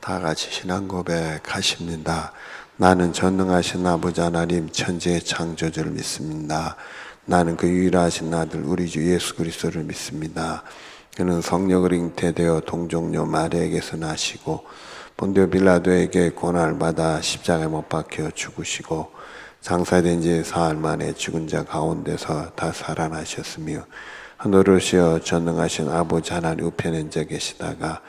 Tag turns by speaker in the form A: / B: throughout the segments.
A: 다 같이 신앙 고백하십니다. 나는 전능하신 아버지 하나님 천지의 창조주를 믿습니다. 나는 그 유일하신 아들 우리 주 예수 그리스도를 믿습니다. 그는 성령으로 잉태되어 동정녀 마리아에게서 나시고 본디오 빌라도에게 고난을 받아 십자가에 못 박혀 죽으시고 장사된 지 사흘 만에 죽은 자 가운데서 다 살아나셨으며 하늘을 오르시어 전능하신 아버지 하나님 우편에 앉아 계시다가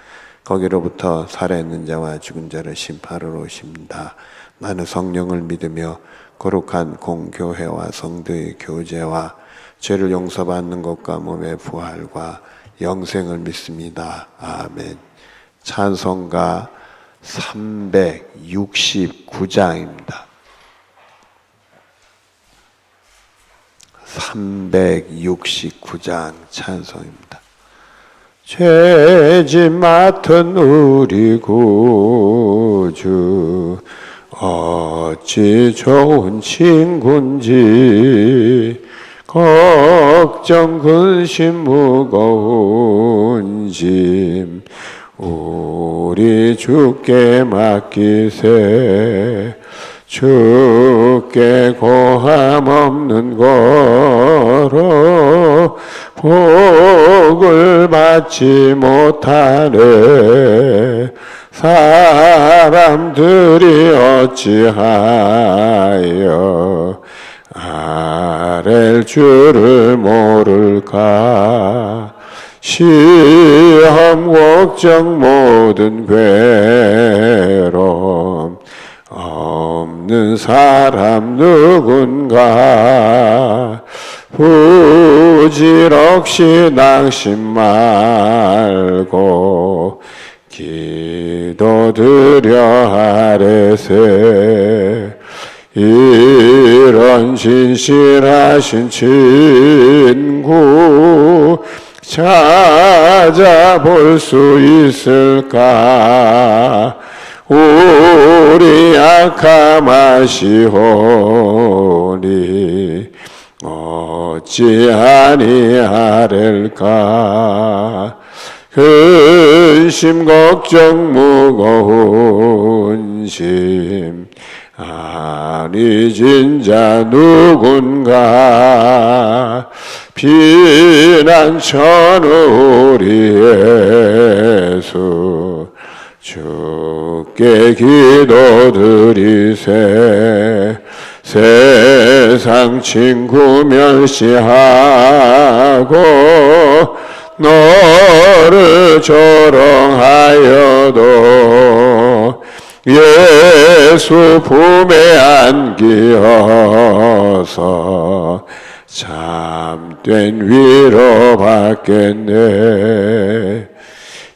A: 거기로부터 살아있는 자와 죽은 자를 심판하러 오십니다. 나는 성령을 믿으며 거룩한 공교회와 성도의 교제와 죄를 용서받는 것과 몸의 부활과 영생을 믿습니다. 아멘. 찬송가 369장입니다. 369장 찬송입니다. 죄짐 맡은 우리 구주 어찌 좋은 친구인지 걱정 근심 무거운 짐 우리 주께 맡기세. 주께 고함 없는 거로 복을 받지 못하네. 사람들이 어찌하여 아랠 줄을 모를까. 시험 걱정 모든 괴로움 없는 사람 누군가. 부질없이 낙심 말고 기도드려 아뢰세. 이런 진실하신 친구 찾아볼 수 있을까. 우리 약함 아시오니 어찌 아니하릴까. 근심 걱정 무거운 짐 아니 진짜 누군가. 피난처 우리 예수 주께 기도드리세. 세상 친구 멸시하고 너를 조롱하여도 예수 품에 안기어서 참된 위로 받겠네.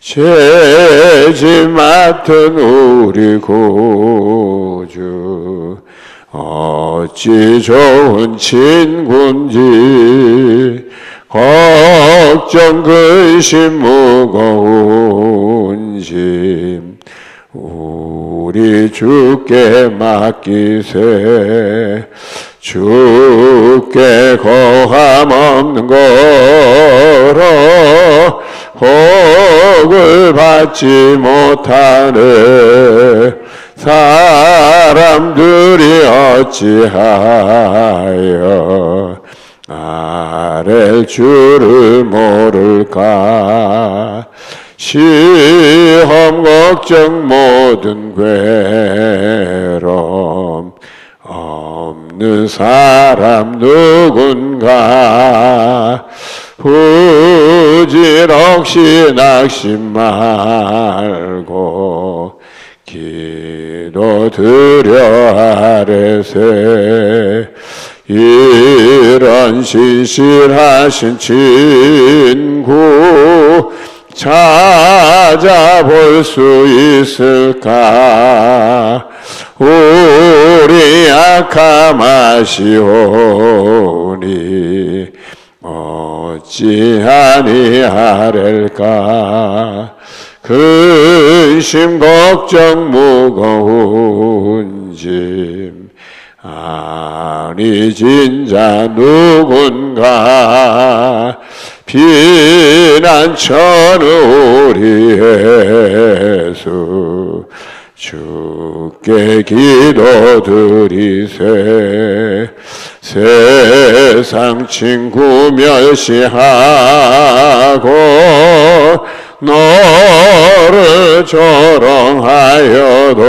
A: 죄짐 맡은 우리 구주 어찌 좋은 친구인지 걱정 근심 무거운 짐 우리 주께 맡기세. 주께 고함 없는 거로 복을 받지 못하네. 사람들이 어찌하여 아랠 줄을 모를까. 시험 걱정 모든 괴로움 없는 사람 누군가. 부질없이 낙심 말고 기도드려 아뢰세. 이런 신실하신 친구 찾아볼 수 있을까. 우리 약함 아시오니 어찌 아니하릴까. 근심 걱정 무거운 짐 아니 진짜 누군가. 피난처는 우리 예수 주께 기도드리세. 세상 친구 멸시하고 너를 조롱하여도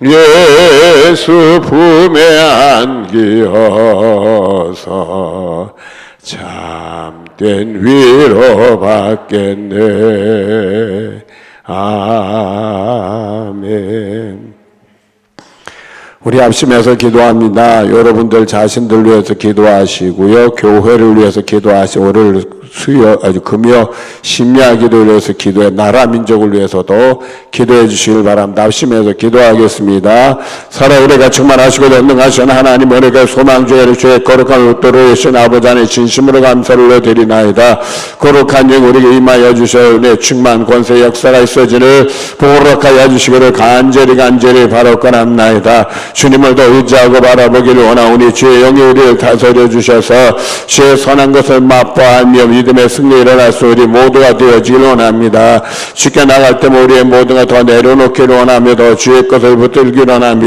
A: 예수 품에 안기어서 참된 위로 받겠네. 아멘. 우리 합심해서 기도합니다. 여러분들 자신들 위해서 기도하시고요. 교회를 위해서 기도하시고 오늘 금요 심야 기도를 위해서 기도해 나라 민족을 위해서도 기도해 주시길 바랍니다. 합심해서 기도하겠습니다. 살아오래가 충만하시고 전능하신 하나님, 우리가 소망주의 주의 거룩한 롯도로 오신 아버지 안에 진심으로 감사를 드리나이다. 거룩한 영 우리에게 임하여 주셔 은혜 충만 권세 역사가 있어지는 보호락하여 주시기를 간절히 바라옵나이다. 주님을 더 의지하고 바라보기를 원하오니 주의 영이 우리를 다스려 주셔서 주의 선한 것을 맛보아하며 믿음의 승리 일어날 수 우리 모두가 되어지길 원합니다. 주께 나갈 때 우리의 모두가 더 내려놓기를 원하며 더 주의 것을 붙들기를 원하며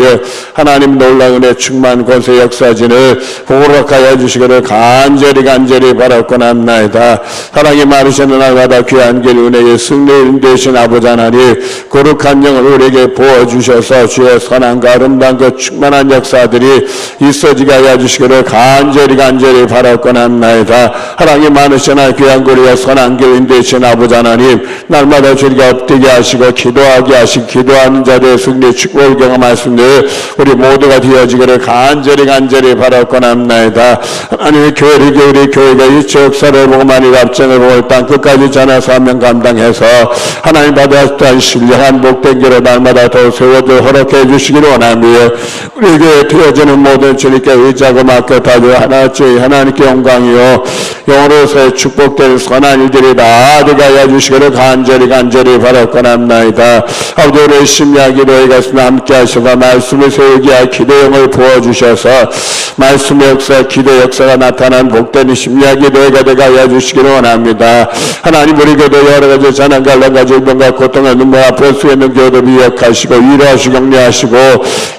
A: 하나님 놀라운 은혜 충만 권세 역사진을 보호락하여 주시기를 간절히 바라옵나이다. 사랑이 많으신 날마다 귀한 길 은혜의 승리인 되신 아버지 하나님, 거룩한 영을 우리에게 부어주셔서 주의 선한과 아름다운 그 충만한 역사들이 있어지게 하여 주시기를 간절히 바라옵나이다. 사랑이 많으신 귀한 거리와 선한 길 인도하신 아버지 하나님, 날마다 주님께 엎드게 하시고 기도하게 하시고 기도하는 자들의 승리 축복을 경험하시는 우리 모두가 되어지기를 간절히 바라옵나이다. 하나님의 교회를 우리 교회가 일체 역사를 보고 많이 답정을 보고 땅 끝까지 전하 사명 감당해서 하나님 받았던 신령한 복된 길을 날마다 더 세워져 허락해 주시기를 원하며 우리 교회에 되어지는 모든 주님께 의지하고 맡겨다주 하나님께 영광이요 영으로서의 축복될 선한 일들이 다 되게 하여 주시기를 간절히 바라옵나이다. 아버지, 우리의 심야 기도에 가서 함께 하셔서 말씀을 세우게 할 기도형을 부어주셔서 말씀의 역사, 기도 역사가 나타난 복된 심야 기도회가 되게 하여 주시기를 원합니다. 하나님, 우리 교도 여러 가지 재난과 갈란과 질병과 고통과 눈물 앞에 수 있는 교도 미역하시고 위로하시고 격려하시고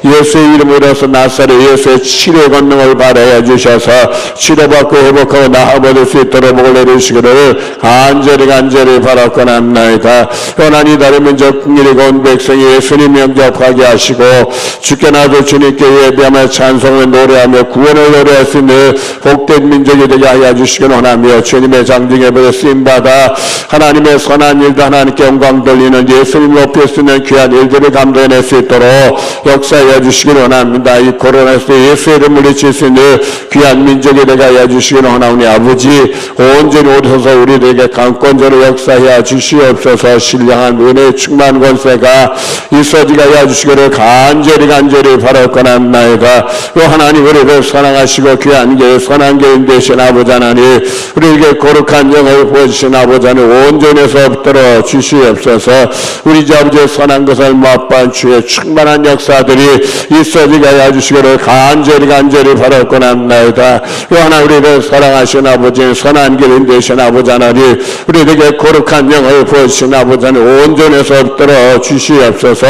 A: 예수의 이름으로서 나사렛 예수의 치료 권능을 발하여 주셔서 치료받고 회복하고 나아버릴 수 있도록 복을 내리시기를 간절히 바라옵나이다. 하나님, 다른 민족 국민이고 온 백성이 예수님 영접하게 하시고 주께 나도 주님께 예배하며 찬송을 노래하며 구원을 노래할 수 있는 복된 민족이 되게 하여 주시기를 원하며 주님의 장중에 쓰임받아 하나님의 선한 일도 하나님께 영광 돌리는 예수님 높일 수 있는 귀한 일들을 감당해낼 수 있도록 역사해 주시기를 원합니다. 이 코로나에서 예수의 이름을 물리칠 수 있는 귀한 민족이 되게 하여 주시기를 원하오니 아버지, 온전히 오셔서 우리들에게 강권적으로 역사해 주시옵소서. 신령한 은혜 충만 권세가 있어지게 하여 주시기를 간절히 바라옵나이다. 또 하나님, 우리를 사랑하시고 귀한 길 선한 길 되신 아버지 하나님, 우리에게 거룩한 영을 부어주신 아버지 하나님, 온전해서 붙들어 주시옵소서. 우리 아버지의 선한 것을 맛본 주의 충만한 역사들이 있어지게 하여 주시기를 간절히 바라옵나이다. 또 하나 우리를 사랑하신 아버지, 선한 길 되신 아버지 하나님, 우리에게 거룩한 영을 부어주신 아버지 하나님, 온전해서 붙들어 주시옵소서.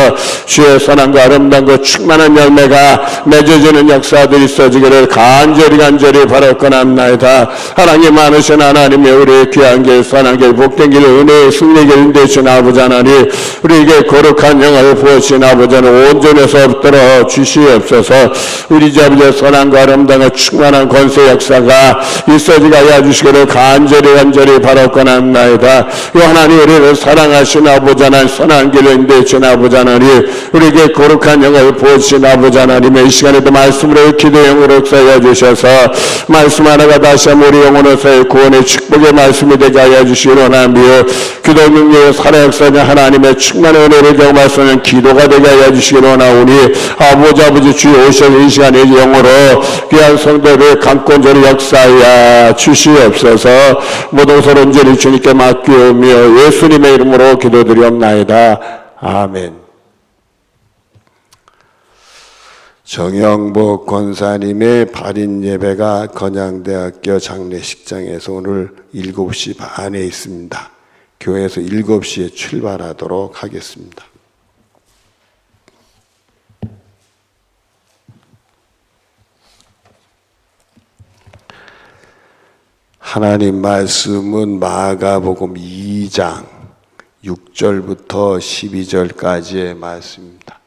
A: 주의 선한과 아름다운 그 충만한 열매가 맺어지는 역사들이 있어지기를 간절히 바라옵나이다. 하나님 많으신 하나님의 우리의 귀한 길 선한 길 복된 길 은혜의 승리 길 되신 아버지 하나님, 우리에게 거룩한 영을 부어주신 아버지 하나님, 온전해서 붙들어 주시옵소서. 우리 아버지의 선한과 아름다운 충만한 권세 역사가 있어지게 하여 주시기를 간절히 바라옵나이다. 이 하나님, 우리를 사랑하신 아버지 하나님, 선한 길을 인도하신 아버지 하나님, 우리에게 거룩한 영을 부어주신 아버지 하나님의 이 시간에도 말씀으로 기도형으로 역사해 주셔서 말씀 하나가 다시 한번 우리 영혼으로서의 구원의 축복의 말씀이 되게 하여 주시기를 원하며 기도 능력의 살아 역사는 하나님의 충만한 은혜를 경험하시는 기도가 되게 하여 주시기를 원하오니 아버지 주여 오셔서 이 시간에 영으로 귀한 성도를 강권적으로 역사하여 주시옵소서. 모든 것을 온전히 주님께 맡기오며 예수님의 이름으로 기도드리옵나이다. 아멘. 정영복 권사님의 발인 예배가 건양대학교 장례식장에서 오늘 7시 반에 있습니다. 교회에서 7시에 출발하도록 하겠습니다. 하나님 말씀은 마가복음 2장 6절부터 12절까지의 말씀입니다.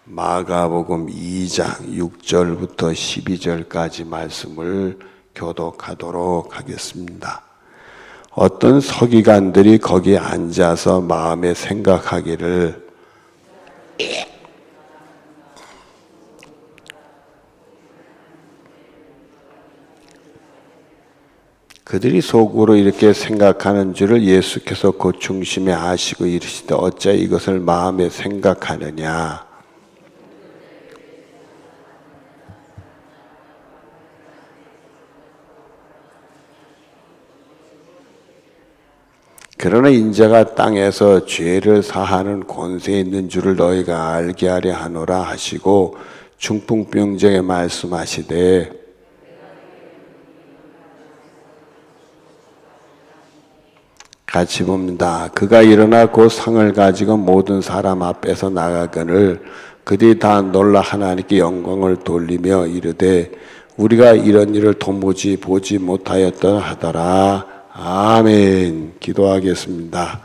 A: 마가복음 2장 6절부터 12절까지 말씀을 교독하도록 하겠습니다. 어떤 서기관들이 거기 앉아서 마음에 생각하기를 그들이 속으로 이렇게 생각하는 줄을 예수께서 곧 중심에 아시고 이르시되 어찌 이것을 마음에 생각하느냐. 그러나 인자가 땅에서 죄를 사하는 권세에 있는 줄을 너희가 알게 하려 하노라 하시고 중풍병자에게 말씀하시되 같이 봅니다. 그가 일어나 곧 상을 가지고 모든 사람 앞에서 나가거늘 그들이 다 놀라 하나님께 영광을 돌리며 이르되 우리가 이런 일을 도무지 보지 못하였다 하더라. 아멘. 기도하겠습니다.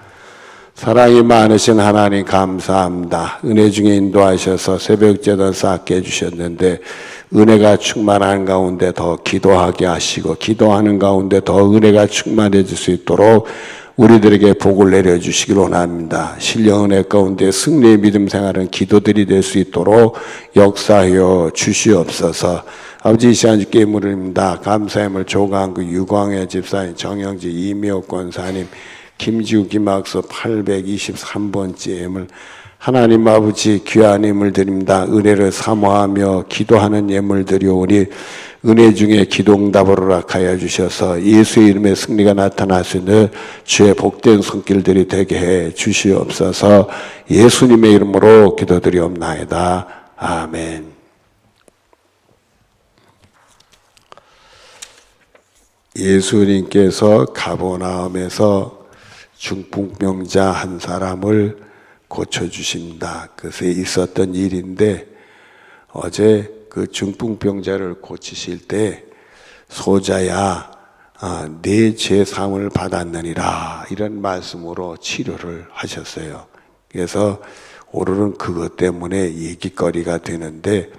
A: 사랑이 많으신 하나님 감사합니다. 은혜 중에 인도하셔서 새벽제단 쌓게 해주셨는데 은혜가 충만한 가운데 더 기도하게 하시고 기도하는 가운데 더 은혜가 충만해질 수 있도록 우리들에게 복을 내려주시길 원합니다. 신령 은혜 가운데 승리의 믿음 생활은 기도들이 될 수 있도록 역사하여 주시옵소서. 아버지 이 시간 주께 물립니다. 감사함을 조강구 유광의 집사님 정영지 이미옥 권사님 김지우 김학수 823번째 예물 하나님 아버지 귀한 예물 드립니다. 은혜를 사모하며 기도하는 예물 드려오니 은혜 중에 기도응답으로 락하여 주셔서 예수의 이름의 승리가 나타날 수 있는 주의 복된 손길들이 되게 해 주시옵소서. 예수님의 이름으로 기도드리옵나이다. 아멘. 예수님께서 가버나움에서 중풍병자 한 사람을 고쳐주십니다. 그것에 있었던 일인데 어제 그 중풍병자를 고치실 때 소자야 내 죄사함을 받았느니라 이런 말씀으로 치료를 하셨어요. 그래서 오늘은 그것 때문에 얘기거리가 되는데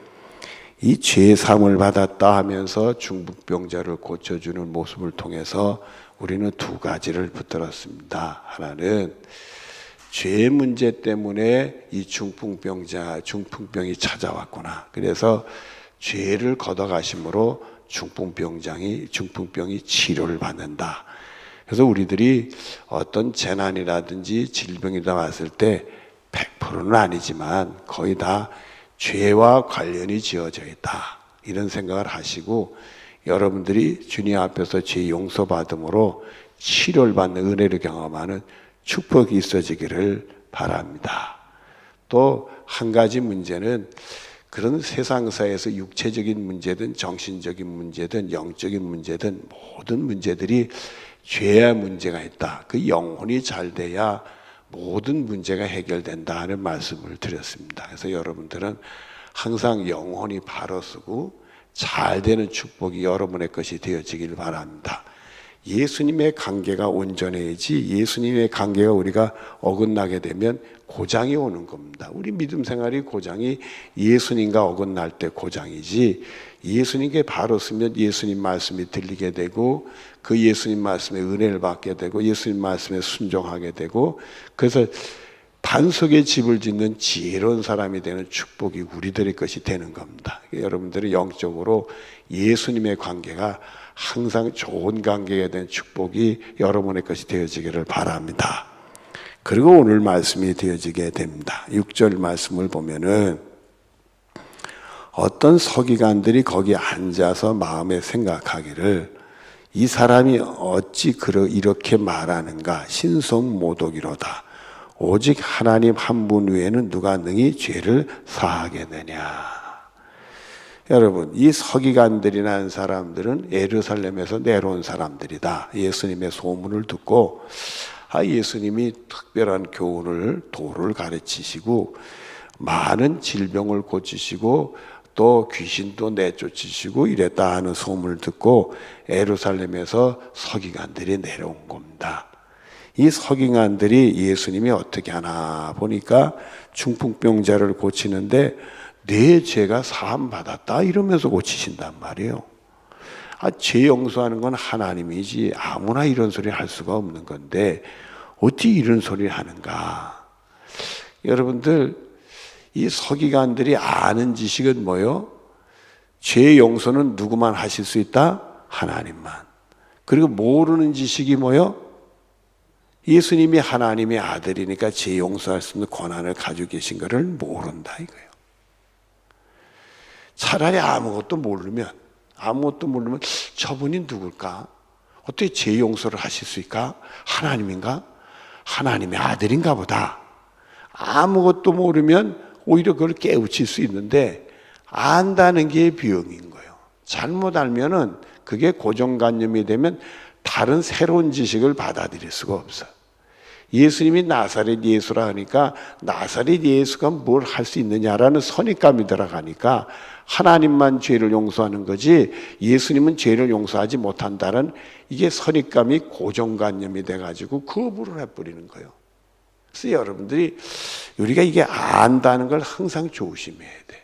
A: 이 죄사함을 받았다 하면서 중풍병자를 고쳐주는 모습을 통해서 우리는 두 가지를 붙들었습니다. 하나는 죄 문제 때문에 이 중풍병이 찾아왔구나. 그래서 죄를 걷어가심으로 중풍병이 치료를 받는다. 그래서 우리들이 어떤 재난이라든지 질병이다 왔을 때 100%는 아니지만 거의 다 죄와 관련이 지어져 있다. 이런 생각을 하시고 여러분들이 주님 앞에서 죄 용서받음으로 치료를 받는 은혜를 경험하는 축복이 있어지기를 바랍니다. 또 한 가지 문제는 그런 세상사에서 육체적인 문제든 정신적인 문제든 영적인 문제든 모든 문제들이 죄의 문제가 있다. 그 영혼이 잘 돼야 모든 문제가 해결된다 하는 말씀을 드렸습니다. 그래서 여러분들은 항상 영혼이 바로 서고 잘 되는 축복이 여러분의 것이 되어지길 바랍니다. 예수님의 관계가 온전해야지 예수님의 관계가 우리가 어긋나게 되면 고장이 오는 겁니다. 우리 믿음 생활이 고장이 예수님과 어긋날 때 고장이지 예수님께 바로 쓰면 예수님 말씀이 들리게 되고 그 예수님 말씀에 은혜를 받게 되고 예수님 말씀에 순종하게 되고 그래서 반석의 집을 짓는 지혜로운 사람이 되는 축복이 우리들의 것이 되는 겁니다. 여러분들이 영적으로 예수님의 관계가 항상 좋은 관계가 된 축복이 여러분의 것이 되어지기를 바랍니다. 그리고 오늘 말씀이 되어지게 됩니다. 6절 말씀을 보면은 어떤 서기관들이 거기 앉아서 마음에 생각하기를 이 사람이 어찌 이렇게 말하는가 신성모독이로다. 오직 하나님 한 분 외에는 누가 능히 죄를 사하겠느냐. 여러분 이 서기관들이라는 사람들은 예루살렘에서 내려온 사람들이다. 예수님의 소문을 듣고 예수님이 특별한 교훈을 도를 가르치시고 많은 질병을 고치시고 또 귀신도 내쫓으시고 이랬다 하는 소문을 듣고 예루살렘에서 서기관들이 내려온 겁니다. 이 서기관들이 예수님이 어떻게 하나 보니까 중풍병자를 고치는데 내 죄가 사함 받았다 이러면서 고치신단 말이에요. 죄 용서하는 건 하나님이지 아무나 이런 소리 할 수가 없는 건데 어떻게 이런 소리를 하는가? 여러분들, 이 서기관들이 아는 지식은 뭐요? 죄 용서는 누구만 하실 수 있다? 하나님만. 그리고 모르는 지식이 뭐요? 예수님이 하나님의 아들이니까 죄 용서할 수 있는 권한을 가지고 계신 것을 모른다 이거예요. 차라리 아무것도 모르면 저분이 누굴까? 어떻게 죄 용서를 하실 수 있을까? 하나님인가? 하나님의 아들인가 보다. 아무것도 모르면 오히려 그걸 깨우칠 수 있는데 안다는 게 병인 거예요. 잘못 알면은 그게 고정관념이 되면 다른 새로운 지식을 받아들일 수가 없어요. 예수님이 나사렛 예수라 하니까 나사렛 예수가 뭘 할 수 있느냐라는 선입감이 들어가니까 하나님만 죄를 용서하는 거지 예수님은 죄를 용서하지 못한다는 이게 선입감이 고정관념이 돼가지고 거부를 해버리는 거예요. 그래서 여러분들이 우리가 이게 안다는 걸 항상 조심해야 돼.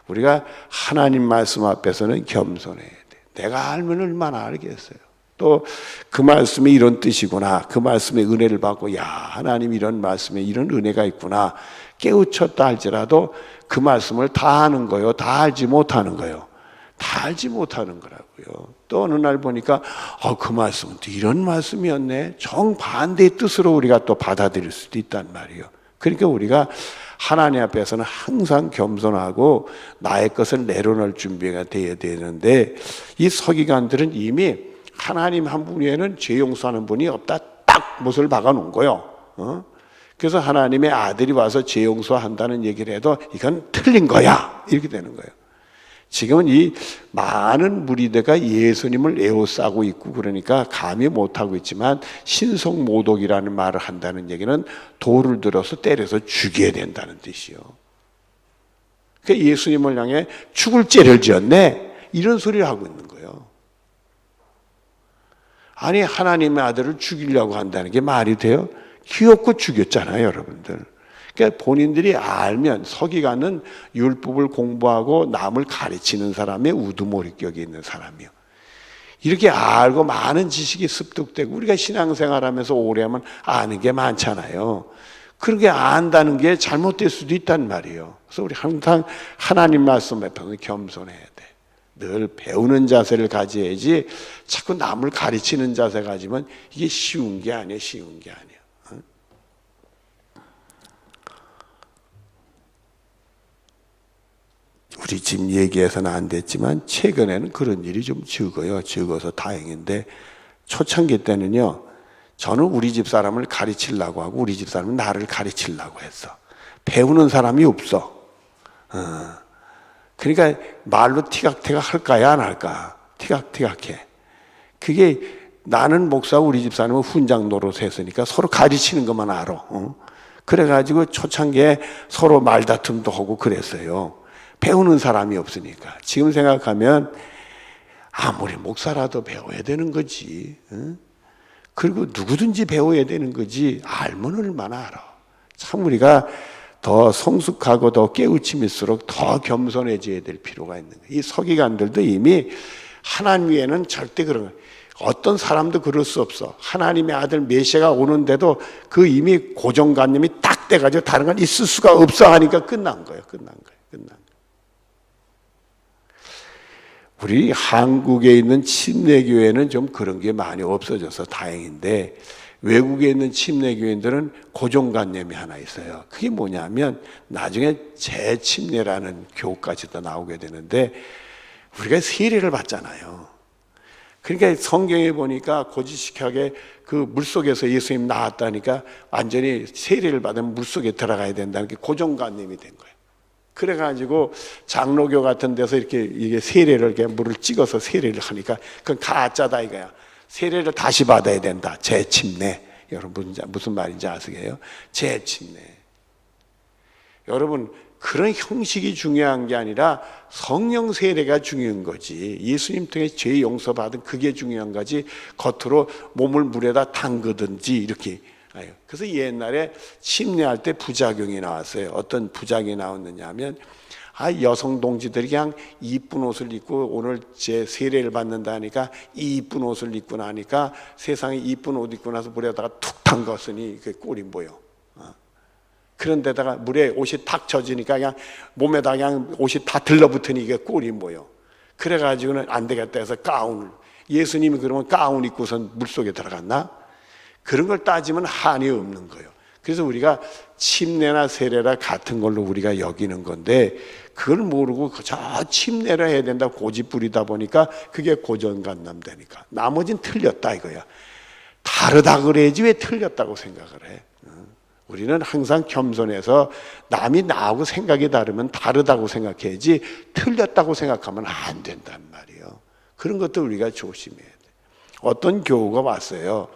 A: 우리가 하나님 말씀 앞에서는 겸손해야 돼. 내가 알면 얼마나 알겠어요. 또 그 말씀이 이런 뜻이구나. 그 말씀에 은혜를 받고 야 하나님 이런 말씀에 이런 은혜가 있구나. 깨우쳤다 할지라도 그 말씀을 다 아는 거요. 다 알지 못하는 거요. 다 알지 못하는 거라고요. 또 어느 날 보니까 그 말씀은 또 이런 말씀이었네. 정반대의 뜻으로 우리가 또 받아들일 수도 있단 말이에요. 그러니까 우리가 하나님 앞에서는 항상 겸손하고 나의 것을 내려놓을 준비가 되어야 되는데 이 서기관들은 이미 하나님 한 분 외에는 죄 용서하는 분이 없다. 딱 못을 박아놓은 거예요. 그래서 하나님의 아들이 와서 죄 용서한다는 얘기를 해도 이건 틀린 거야. 이렇게 되는 거예요. 지금은 이 많은 무리대가 예수님을 에워싸고 있고 그러니까 감히 못하고 있지만 신성모독이라는 말을 한다는 얘기는 돌을 들어서 때려서 죽여야 된다는 뜻이요. 그러니까 예수님을 향해 죽을 죄를 지었네. 이런 소리를 하고 있는 거예요. 아니 하나님의 아들을 죽이려고 한다는 게 말이 돼요? 귀엽고 죽였잖아요, 여러분들. 그러니까 본인들이 알면 서기관은 율법을 공부하고 남을 가르치는 사람의 우두머리격이 있는 사람이요. 이렇게 알고 많은 지식이 습득되고 우리가 신앙생활하면서 오래 하면 아는 게 많잖아요. 그렇게 안다는 게 잘못될 수도 있단 말이에요. 그래서 우리 항상 하나님 말씀 앞에서 겸손해야 돼. 늘 배우는 자세를 가져야지 자꾸 남을 가르치는 자세 가지면 이게 쉬운 게 아니에요. 쉬운 게 아니에요. 우리 집 얘기해서는 안 됐지만 최근에는 그런 일이 좀 적어요. 적어서 다행인데 초창기 때는요. 저는 우리 집 사람을 가르치려고 하고 우리 집 사람은 나를 가르치려고 했어. 배우는 사람이 없어. 그러니까 말로 티각티각 할까야 안 할까? 티각티각해. 그게 나는 목사하고 우리 집 사람은 훈장 노릇 했으니까 서로 가르치는 것만 알아. 그래가지고 초창기에 서로 말다툼도 하고 그랬어요. 배우는 사람이 없으니까. 지금 생각하면 아무리 목사라도 배워야 되는 거지. 그리고 누구든지 배워야 되는 거지. 알면 얼마나 알아. 참 우리가 더 성숙하고 더 깨우침일수록 더 겸손해져야 될 필요가 있는 거예요. 이 서기관들도 이미 하나님 외에는 절대 그런 거예요. 어떤 사람도 그럴 수 없어. 하나님의 아들 메시아가 오는데도 그 이미 고정관념이 딱 돼가지고 다른 건 있을 수가 없어 하니까 끝난 거예요. 끝난 거예요. 우리 한국에 있는 침례교회는 좀 그런 게 많이 없어져서 다행인데 외국에 있는 침례교인들은 고정관념이 하나 있어요. 그게 뭐냐면 나중에 재침례라는 교까지도 나오게 되는데 우리가 세례를 받잖아요. 그러니까 성경에 보니까 고지식하게 그 물속에서 예수님 나왔다니까 완전히 세례를 받으면 물속에 들어가야 된다는 게 고정관념이 된 거예요. 그래가지고 장로교 같은 데서 이게 세례를 이렇게 물을 찍어서 세례를 하니까 그건 가짜다 이거야. 세례를 다시 받아야 된다. 재침례. 여러분 무슨 말인지 아시게요? 재침례. 여러분 그런 형식이 중요한 게 아니라 성령 세례가 중요한 거지. 예수님 통해 죄 용서받은 그게 중요한 거지. 겉으로 몸을 물에다 담그든지 이렇게. 그래서 옛날에 침례할 때 부작용이 나왔어요. 어떤 부작용이 나왔느냐 하면 여성 동지들이 그냥 이쁜 옷을 입고 오늘 제 세례를 받는다니까 이쁜 옷을 입고 나니까 세상에 이쁜 옷 입고 나서 물에다가 툭 담갔으니 그 꼴이 보여. 그런데다가 물에 옷이 탁 젖으니까 그냥 몸에다 그냥 옷이 다 들러붙으니 이게 꼴이 뭐요. 그래가지고는 안 되겠다 해서 가운을, 예수님이 그러면 가운 입고선 물속에 들어갔나? 그런 걸 따지면 한이 없는 거예요. 그래서 우리가 침례나 세례라 같은 걸로 우리가 여기는 건데 그걸 모르고 저 침례를 해야 된다 고집 부리다 보니까 그게 고정관념 되니까 나머지는 틀렸다 이거야. 다르다 그래야지 왜 틀렸다고 생각을 해. 우리는 항상 겸손해서 남이 나하고 생각이 다르면 다르다고 생각해야지 틀렸다고 생각하면 안 된단 말이에요. 그런 것도 우리가 조심해야 돼. 어떤 교우가 왔어요.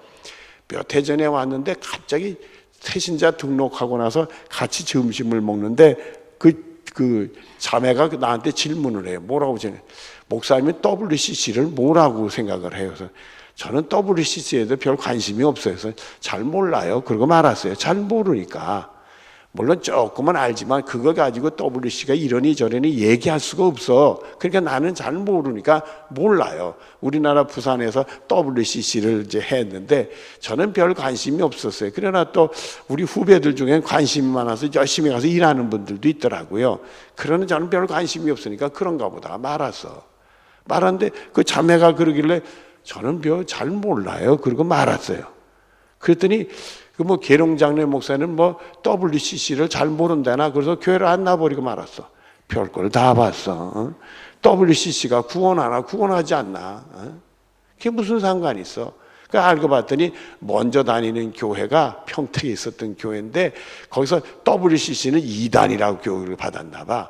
A: 몇 해 전에 왔는데 갑자기 새신자 등록하고 나서 같이 점심을 먹는데 그 자매가 나한테 질문을 해요. 뭐라고 전해? 목사님이 WCC를 뭐라고 생각을 해요? 그래서 저는 WCC에도 별 관심이 없어요. 그래서 잘 몰라요. 그러고 말았어요. 잘 모르니까. 물론 조금은 알지만 그거 가지고 WCC가 이러니 저러니 얘기할 수가 없어. 그러니까 나는 잘 모르니까 몰라요. 우리나라 부산에서 WCC를 이제 했는데 저는 별 관심이 없었어요. 그러나 또 우리 후배들 중에 관심이 많아서 열심히 가서 일하는 분들도 있더라고요. 그러나 저는 별 관심이 없으니까 그런가 보다 말았어. 말았는데 그 자매가 그러길래 저는 별 잘 몰라요. 그러고 말았어요. 그랬더니 그 계룡장례 목사는 WCC를 잘 모른다나 그래서 교회를 안 나버리고 말았어. 별걸 다 봤어. WCC가 구원하나 구원하지 않나. 그게 무슨 상관이 있어. 그 알고 봤더니 먼저 다니는 교회가 평택에 있었던 교회인데 거기서 WCC는 2단이라고 교육을 받았나 봐.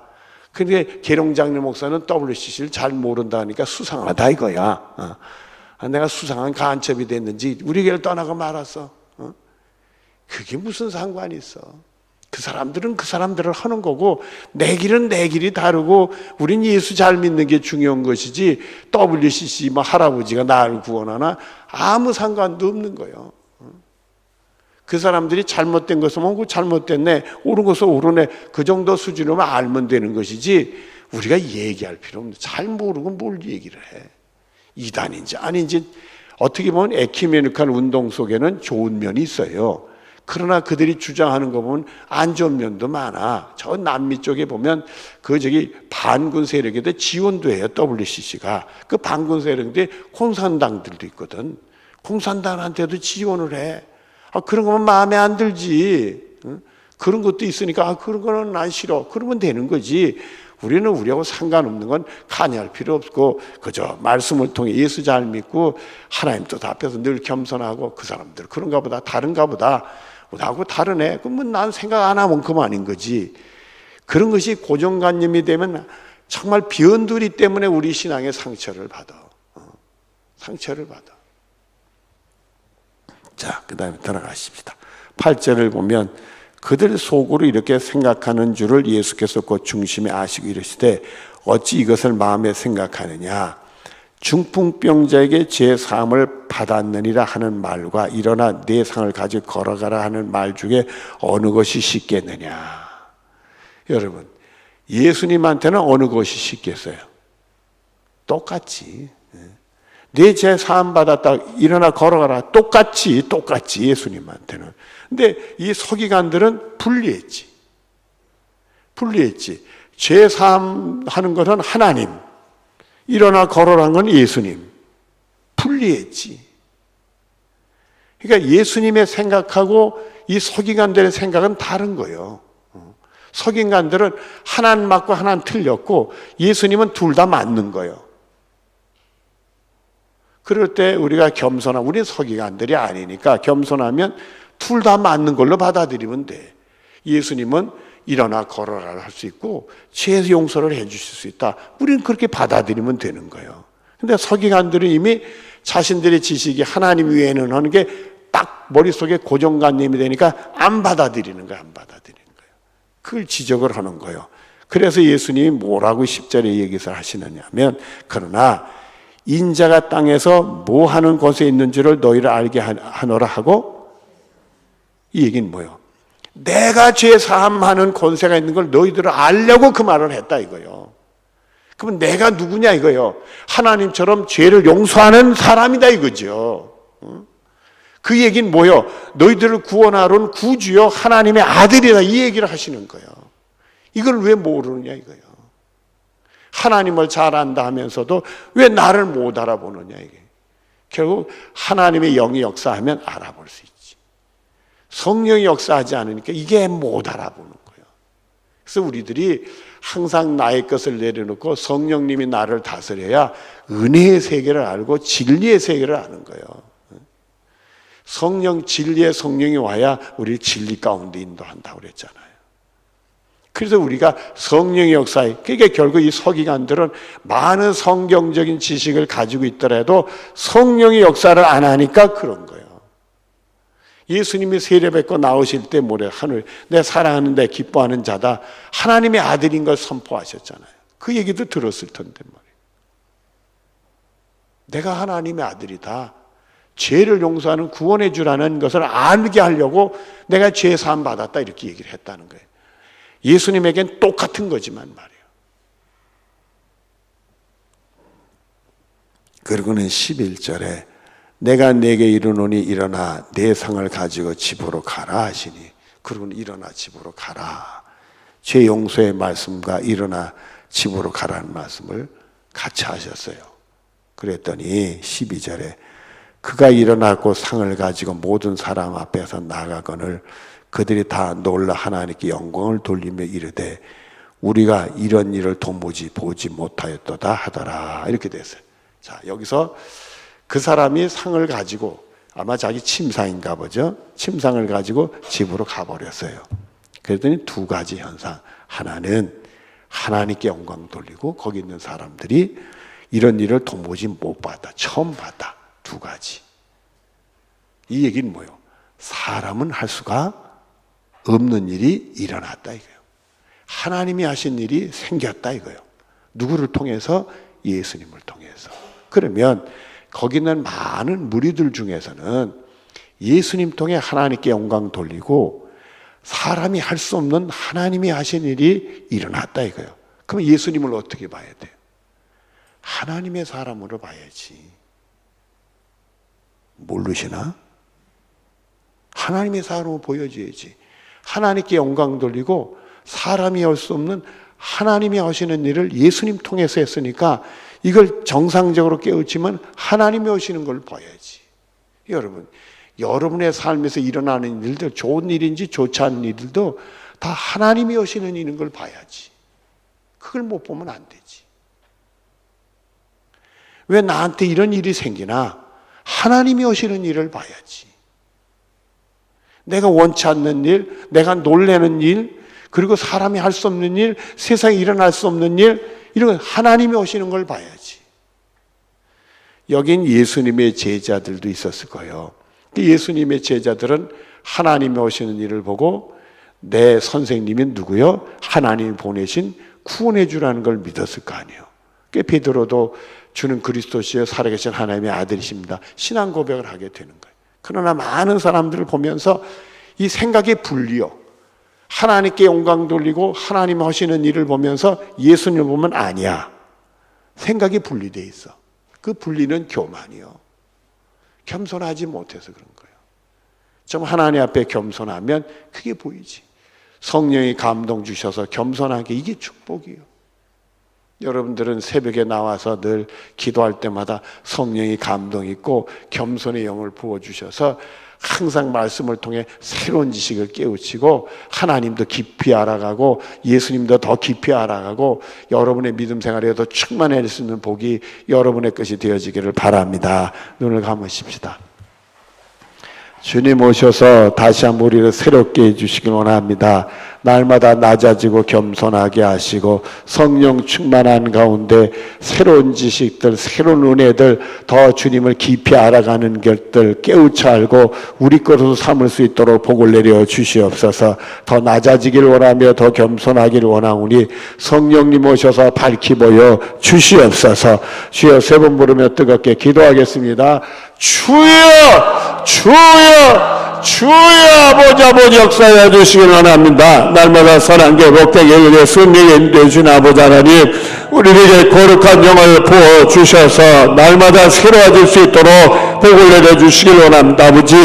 A: 근데 계룡장례 목사는 WCC를 잘 모른다니까 수상하다 이거야. 내가 수상한 간첩이 됐는지 우리 교회를 떠나고 말았어. 그게 무슨 상관이 있어. 그 사람들은 그 사람들을 하는 거고 내 길은 내 길이 다르고 우린 예수 잘 믿는 게 중요한 것이지 WCC 할아버지가 나를 구원하나 아무 상관도 없는 거예요. 그 사람들이 잘못된 것을 보고 잘못됐네, 옳은 것을 옳으네, 그 정도 수준으로만 알면 되는 것이지 우리가 얘기할 필요 없는. 잘 모르고 뭘 얘기를 해. 이단인지 아닌지. 어떻게 보면 에큐메니컬 운동 속에는 좋은 면이 있어요. 그러나 그들이 주장하는 거 보면 안 좋은 면도 많아. 저 남미 쪽에 보면 반군 세력에도 지원도 해요. WCC가. 그 반군 세력인데 공산당들도 있거든. 공산당한테도 지원을 해. 그런 거면 마음에 안 들지. 그런 것도 있으니까 그런 거는 난 싫어. 그러면 되는 거지. 우리는 우리하고 상관없는 건 간여할 필요 없고 그저 말씀을 통해 예수 잘 믿고 하나님 뜻 앞에서 늘 겸손하고 그 사람들 그런가 보다 다른가 보다 나하고 다르네. 그러면 난 생각 안 하면 그만인 거지. 그런 것이 고정관념이 되면 정말 변두리 때문에 우리 신앙에 상처를 받아. 상처를 받아. 자, 그 다음에 들어가십시다. 8절을 보면 그들 속으로 이렇게 생각하는 줄을 예수께서 그 중심에 아시고 이르시되 어찌 이것을 마음에 생각하느냐. 중풍병자에게 제 사함을 받았느니라 하는 말과 일어나 내 상을 가지고 걸어가라 하는 말 중에 어느 것이 쉽겠느냐. 여러분, 예수님한테는 어느 것이 쉽겠어요? 똑같이. 내 제 사함 받았다 일어나 걸어가라 똑같이 예수님한테는. 근데 이 서기관들은 분리했지. 제 사함 하는 것은 하나님, 일어나 걸어라는 건 예수님. 분리했지. 그러니까 예수님의 생각하고 이 서기관들의 생각은 다른 거예요. 서기관들은 하나는 맞고 하나는 틀렸고 예수님은 둘 다 맞는 거예요. 그럴 때 우리가 겸손하면, 우리 서기관들이 아니니까 겸손하면 둘 다 맞는 걸로 받아들이면 돼. 예수님은 일어나 걸어라 할 수 있고 죄 용서를 해 주실 수 있다. 우리는 그렇게 받아들이면 되는 거예요. 근데 서기관들은 이미 자신들의 지식이 하나님 외에는 하는 게 딱 머릿속에 고정관념이 되니까 안 받아들이는 거예요. 그걸 지적을 하는 거예요. 그래서 예수님이 뭐라고 10절에 얘기를 하시느냐 하면, 그러나 인자가 땅에서 뭐 하는 곳에 있는 줄을 너희를 알게 하노라 하고, 이 얘기는 뭐예요? 내가 죄 사함하는 권세가 있는 걸 너희들을 알려고 그 말을 했다 이거예요. 그러면 내가 누구냐 이거예요. 하나님처럼 죄를 용서하는 사람이다 이거죠. 그 얘기는 뭐예요? 너희들을 구원하러 온 구주요 하나님의 아들이다, 이 얘기를 하시는 거예요. 이걸 왜 모르느냐 이거예요. 하나님을 잘 안다 하면서도 왜 나를 못 알아보느냐 이게. 결국 하나님의 영이 역사하면 알아볼 수 있지. 성령이 역사하지 않으니까 이게 못 알아보는 거예요. 그래서 우리들이 항상 나의 것을 내려놓고 성령님이 나를 다스려야 은혜의 세계를 알고 진리의 세계를 아는 거예요. 성령, 진리의 성령이 와야 우리 진리 가운데 인도한다고 그랬잖아요. 그래서 우리가 성령의 역사에, 그러니까 결국 이 서기관들은 많은 성경적인 지식을 가지고 있더라도 성령의 역사를 안 하니까 그런 거예요. 예수님이 세례받고 나오실 때 뭐래? 하늘, 내 사랑하는 내 기뻐하는 자다, 하나님의 아들인 걸 선포하셨잖아요. 그 얘기도 들었을 텐데 말이에요. 내가 하나님의 아들이다, 죄를 용서하는 구원해 주라는 것을 알게 하려고 내가 죄 사함 받았다, 이렇게 얘기를 했다는 거예요. 예수님에겐 똑같은 거지만 말이에요. 그리고는 11절에 내가 네게 이르노니 일어나 내 상을 가지고 집으로 가라 하시니, 그러고는 일어나 집으로 가라. 죄 용서의 말씀과 일어나 집으로 가라는 말씀을 같이 하셨어요. 그랬더니 12절에 그가 일어나고 상을 가지고 모든 사람 앞에서 나가거늘 그들이 다 놀라 하나님께 영광을 돌리며 이르되 우리가 이런 일을 도무지 보지 못하였도다 하더라, 이렇게 됐어요. 자, 여기서 그 사람이 상을 가지고, 아마 자기 침상인가 보죠. 침상을 가지고 집으로 가버렸어요. 그랬더니 두 가지 현상. 하나는 하나님께 영광 돌리고 거기 있는 사람들이 이런 일을 도무지 못 봤다, 처음 봤다. 두 가지. 이 얘기는 뭐예요? 사람은 할 수가 없는 일이 일어났다 이거예요. 하나님이 하신 일이 생겼다 이거예요. 누구를 통해서? 예수님을 통해서. 그러면 거기 있는 많은 무리들 중에서는 예수님 통해 하나님께 영광 돌리고 사람이 할 수 없는 하나님이 하신 일이 일어났다 이거예요. 그럼 예수님을 어떻게 봐야 돼요? 하나님의 사람으로 봐야지. 모르시나? 하나님의 사람으로 보여줘야지. 하나님께 영광 돌리고 사람이 할 수 없는 하나님이 하시는 일을 예수님 통해서 했으니까 이걸 정상적으로 깨우치면 하나님이 하시는 걸 봐야지. 여러분, 여러분의 삶에서 일어나는 일들, 좋은 일인지 좋지 않은 일들도 다 하나님이 하시는 일인 걸 봐야지. 그걸 못 보면 안 되지. 왜 나한테 이런 일이 생기나? 하나님이 하시는 일을 봐야지. 내가 원치 않는 일, 내가 놀라는 일, 그리고 사람이 할 수 없는 일, 세상에 일어날 수 없는 일, 이런 건 하나님이 오시는 걸 봐야지. 여긴 예수님의 제자들도 있었을 거예요. 예수님의 제자들은 하나님이 오시는 일을 보고 내 선생님이 누구요? 하나님이 보내신 구원해 주라는 걸 믿었을 거 아니에요. 베드로도 주는 그리스도시여 살아계신 하나님의 아들이십니다, 신앙 고백을 하게 되는 거예요. 그러나 많은 사람들을 보면서 이 생각이 분리요. 하나님께 영광 돌리고 하나님 하시는 일을 보면서 예수님을 보면 아니야. 생각이 분리되어 있어. 그 분리는 교만이요. 겸손하지 못해서 그런 거예요. 좀 하나님 앞에 겸손하면 그게 보이지. 성령이 감동 주셔서 겸손하게, 이게 축복이에요. 여러분들은 새벽에 나와서 늘 기도할 때마다 성령이 감동 있고 겸손의 영을 부어주셔서 항상 말씀을 통해 새로운 지식을 깨우치고 하나님도 깊이 알아가고 예수님도 더 깊이 알아가고 여러분의 믿음 생활에 더 충만할 수 있는 복이 여러분의 것이 되어지기를 바랍니다. 눈을 감으십시다. 주님 오셔서 다시 한번 우리를 새롭게 해주시길 원합니다. 날마다 낮아지고 겸손하게 하시고 성령 충만한 가운데 새로운 지식들, 새로운 은혜들, 더 주님을 깊이 알아가는 것들 깨우쳐 알고 우리 것으로 삼을 수 있도록 복을 내려 주시옵소서. 더 낮아지기를 원하며 더 겸손하기를 원하오니 성령님 오셔서 밝히 보여 주시옵소서. 주여 세 번 부르며 뜨겁게 기도하겠습니다. 주여 주여 주여 아버지 역사해 주시길 원합니다. 날마다 선한 게 복되게 은혜 승리에 인도해 주신 아버지 하나님, 우리에게 거룩한 영을 부어 주셔서 날마다 새로워질 수 있도록 복을 내려 주시길 원합니다. 아버지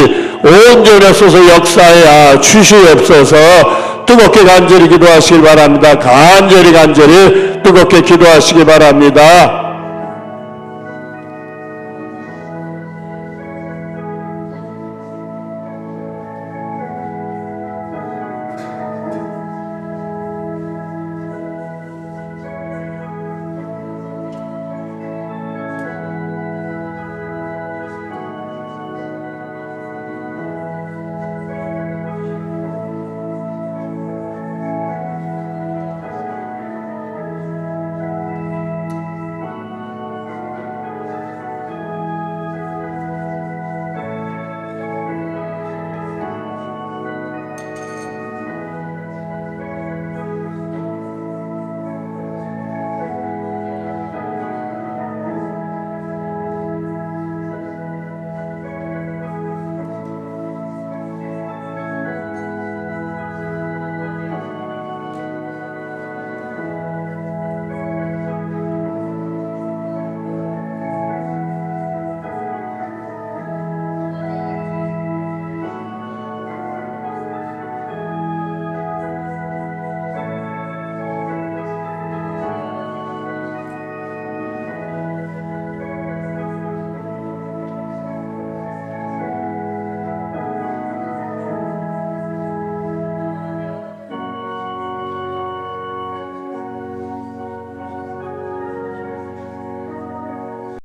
A: 온전히 소서 역사해 주시옵소서. 뜨겁게 간절히 기도하시길 바랍니다. 간절히 뜨겁게 기도하시기 바랍니다.